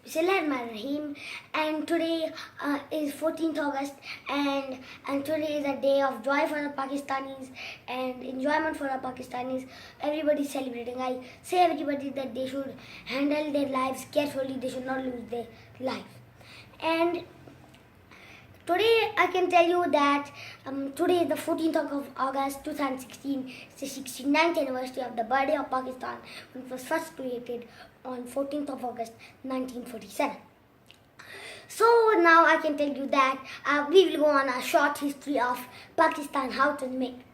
Bismillahirrahmanirrahim. And today is 14th August, and today is a day of joy for the Pakistanis and enjoyment for the Pakistanis. Everybody is celebrating. I say everybody that they should handle their lives carefully. They should not lose their life. And today I can tell you that today is the 14th of August 2016. It's the 69th anniversary of the birthday of Pakistan, when it was first created on 14th of August 1947. So now I can tell you that we will go on a short history of Pakistan, how it was made.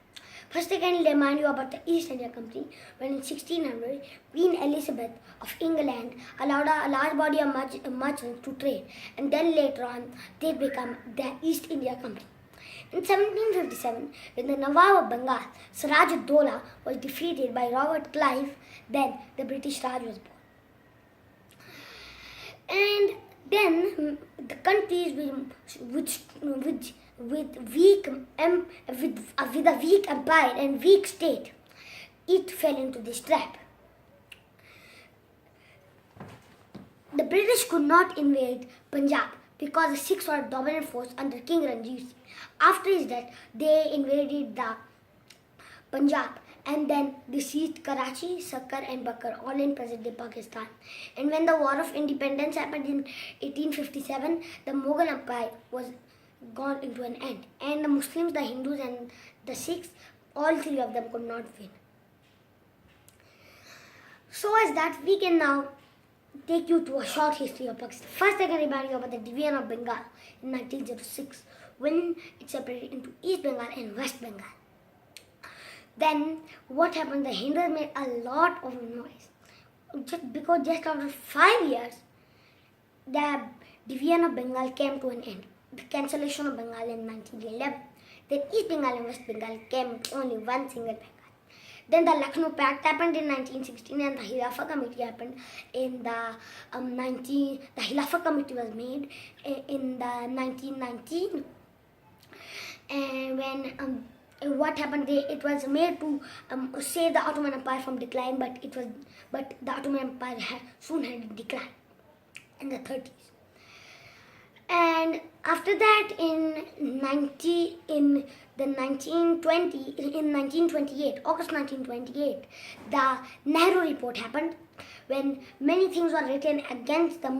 First, I can remind you about the East India Company, when in 1600 Queen Elizabeth of England allowed a large body of merchants to trade, and then later on they become the East India Company. In 1757, when the Nawab of Bengal, Siraj ud-Dowla, was defeated by Robert Clive, then the British Raj was born. And then the countries with a weak empire and weak state, it fell into this trap. The British could not invade Punjab because the Sikhs were a dominant force under King Ranjit Singh. After his death, they invaded the Punjab, and then they seized Karachi, Sakkar and Bakkar, all in present-day Pakistan. And when the War of Independence happened in 1857, the Mughal Empire was gone into an end, and the Muslims, the Hindus and the Sikhs, all three of them could not win. So as that, we can now take you to a short history of Pakistan. First, I can remind you about the division of Bengal in 1906, when it separated into East Bengal and West Bengal. Then what happened? The Hindus made a lot of noise, because just after 5 years, the division of Bengal came to an end. The cancellation of Bengal in 1911. Then East Bengal and West Bengal came with only one single Bengal. Then the Lucknow Pact happened in 1916, and the Khilafah Committee happened in the The Khilafah Committee was made in the 1919. And when what happened? It was made to save the Ottoman Empire from decline, but the Ottoman Empire soon had declined in the 30s. And after that, in 1928, August 1928, the Nehru Report happened, when many things were written against the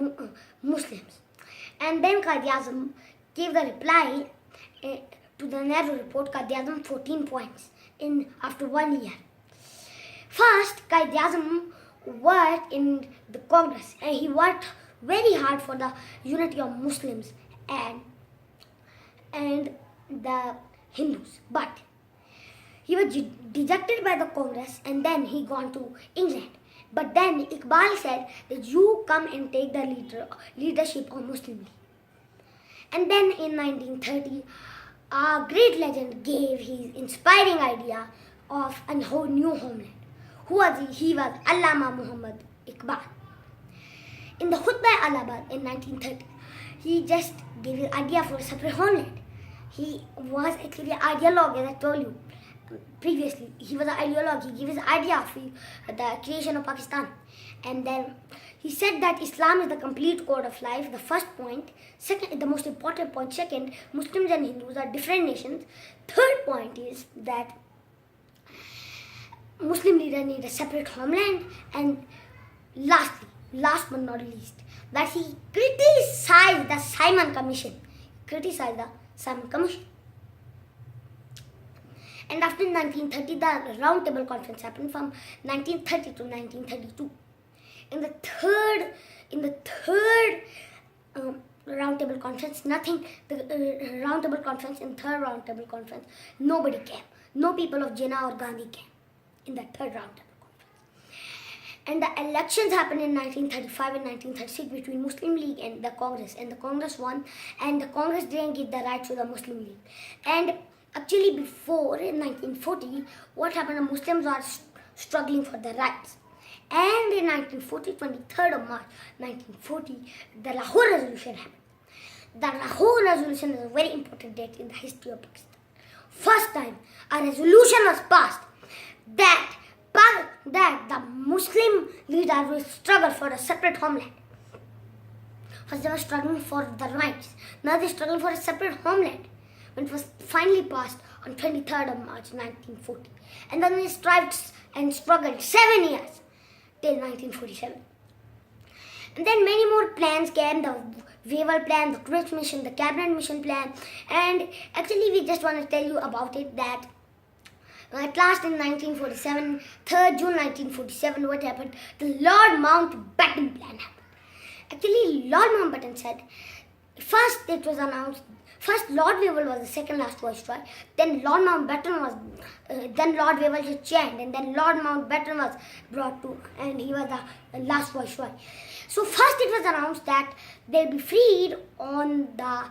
Muslims. And then Quaid-e-Azam gave the reply to the Nehru Report, Quaid-e-Azam 14 points after 1 year. First, Quaid-e-Azam worked in the Congress, and he worked very hard for the unity of Muslims and the Hindus. But he was dejected by the Congress, and then he gone to England. But then Iqbal said that you come and take the leadership of Muslim League. And then in 1930, a great legend gave his inspiring idea of a whole new homeland. Who was he? He was Allama Muhammad Iqbal. In the Khutbah Allahabad in 1930, he just gave his idea for a separate homeland. He was actually an ideologue, as I told you previously. He was an ideologue. He gave his idea of the creation of Pakistan. And then he said that Islam is the complete code of life, the first point. Second, the most important point. Second, Muslims and Hindus are different nations. Third point is that Muslim leaders need a separate homeland. And lastly, last but not least, that he criticized the Simon Commission. And after 1930, the Round Table Conference happened from 1930 to 1932. In the third Round Table Conference, Round Table Conference, nobody came. No people of Jinnah or Gandhi came in the third Round Table. And the elections happened in 1935 and 1936 between Muslim League and the Congress. And the Congress won, and the Congress didn't give the rights to the Muslim League. And actually before, in 1940, what happened? The Muslims were struggling for their rights. And in 1940, 23rd of March 1940, the Lahore Resolution happened. The Lahore Resolution is a very important date in the history of Pakistan. First time a resolution was passed that the Muslim leaders will struggle for a separate homeland. First they were struggling for the rights. Now they're struggling for a separate homeland. When it was finally passed on 23rd of March 1940. And then they strived and struggled 7 years till 1947. And then many more plans came, the Waiver plan, the Cripps mission, the Cabinet mission plan. And actually we just want to tell you about it that at last in 1947, 3rd June 1947, what happened? The Lord Mountbatten plan happened. Actually, Lord Mountbatten said, first it was announced, first Lord Wavell was the second last viceroy, then Lord Mountbatten was, then Lord Wavell was changed, and then Lord Mountbatten was brought to, and he was the last viceroy. So first it was announced that they'll be freed on the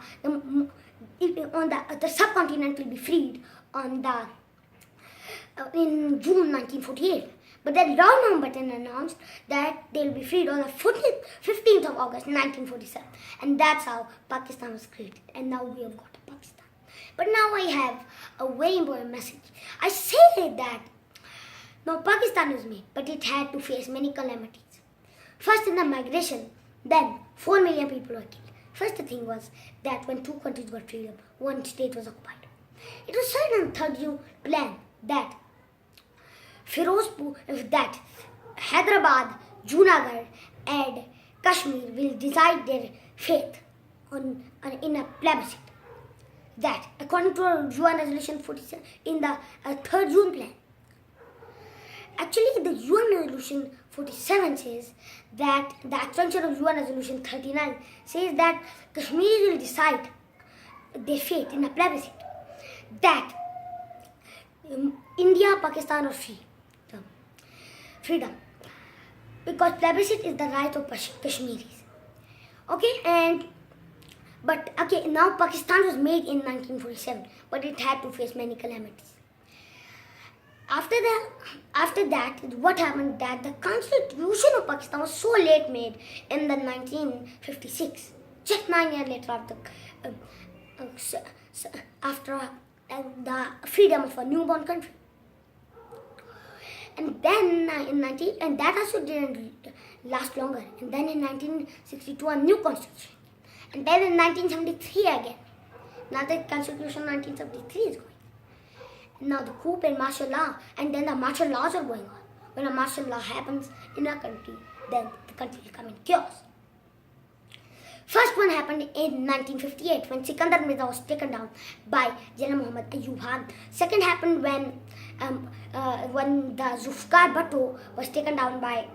subcontinent will be freed on the in June 1948. But then Lord Mountbatten announced that they'll be freed on the 15th of August 1947. And that's how Pakistan was created. And now we have got a Pakistan. But now I have a very important message. I say that now Pakistan was made, but it had to face many calamities. First in the migration, then 4 million people were killed. First the thing was that when two countries got freedom, one state was occupied. It was said in the 3rd June plan that Firozpur, that Hyderabad, Junagadh and Kashmir will decide their fate in a plebiscite. That according to UN Resolution 47 in the 3rd June plan. Actually, the UN Resolution 47 says that the extension of UN Resolution 39 says that Kashmir will decide their fate in a plebiscite. That India, Pakistan or freedom. Because plebiscite is the right of Kashmiris. Okay, now Pakistan was made in 1947, but it had to face many calamities. After that, what happened that the Constitution of Pakistan was so late made in the 1956, just 9 years later after the freedom of a newborn country. And then and that also didn't last longer. And then in 1962, a new constitution. And then in 1973 again. Now the constitution 1973 is going. And now the coup and martial law. And then the martial laws are going on. When a martial law happens in a country, then the country will come in chaos. First one happened in 1958 when Sikandar Mirza was taken down by General Muhammad Ayub Khan. Second happened when the Zulfikar Bhutto was taken down by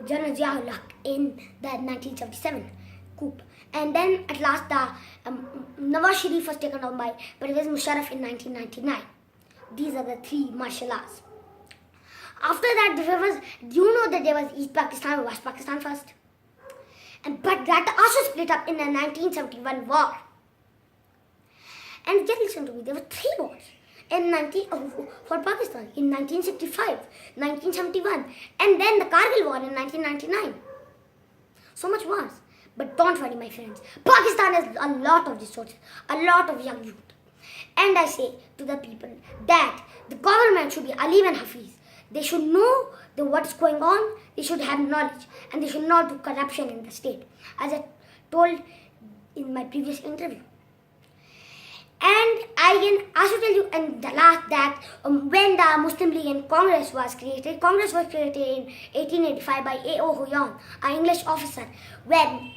General Zia-ul Haq in the 1977 coup. And then at last the Nawaz Sharif was taken down by Pervez Musharraf in 1999. These are the three martial laws. After that, do you know that there was East Pakistan and West Pakistan first? But that also split up in the 1971 war. And just listen to me, there were 3 wars for Pakistan in 1965, 1971, and then the Kargil war in 1999. So much wars. But don't worry, my friends. Pakistan has a lot of resources, a lot of young youth. And I say to the people that the government should be alim and hafiz. They should know what is going on, they should have knowledge, and they should not do corruption in the state, as I told in my previous interview. And I can also tell you in the last that when the Muslim League and Congress was created in 1885 by A.O. Huyon, an English officer, when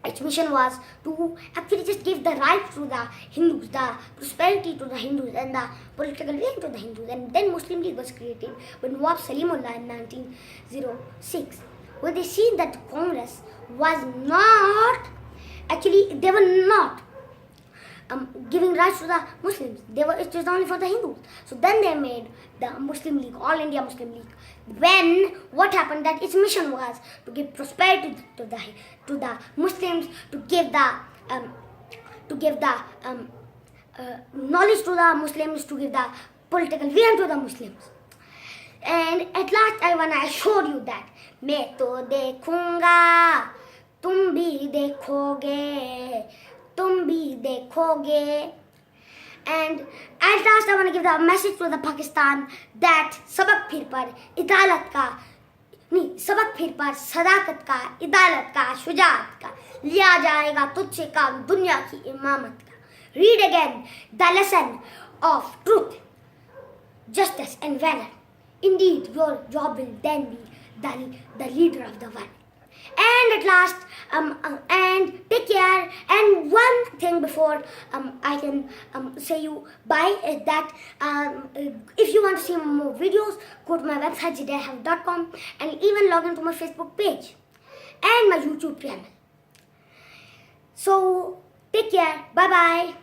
its mission was to actually just give the rights to the Hindus, the prosperity to the Hindus, and the political gain to the Hindus. And then Muslim League was created by Nawab Salimullah in 1906. Where they see that Congress was not, actually they were not giving rights to the Muslims. It was only for the Hindus. So then they made the Muslim League, All India Muslim League. When what happened that its mission was to give prosperity to the Muslims, to give the knowledge to the Muslims, to give the political vision to the Muslims. And at last I wanna assure you that मैं तो देखूंगा, तुम भी देखोगे, तुम भी देखोगे. And at last I want to give the message to the Pakistan that सबक फिर पर इदालत का नहीं, सबक फिर पर सदाकत का, इदालत का, शुजात का, लिया जाएगा तुझसे काम दुनिया की इमामत का. Read again the lesson of truth, justice and valor. Indeed, your job will then be the leader of the world. And at last, and take care. And one thing before I can say you bye is that if you want to see more videos, go to my website zidanehamid.com and even log into my Facebook page and my YouTube channel. So take care. Bye bye.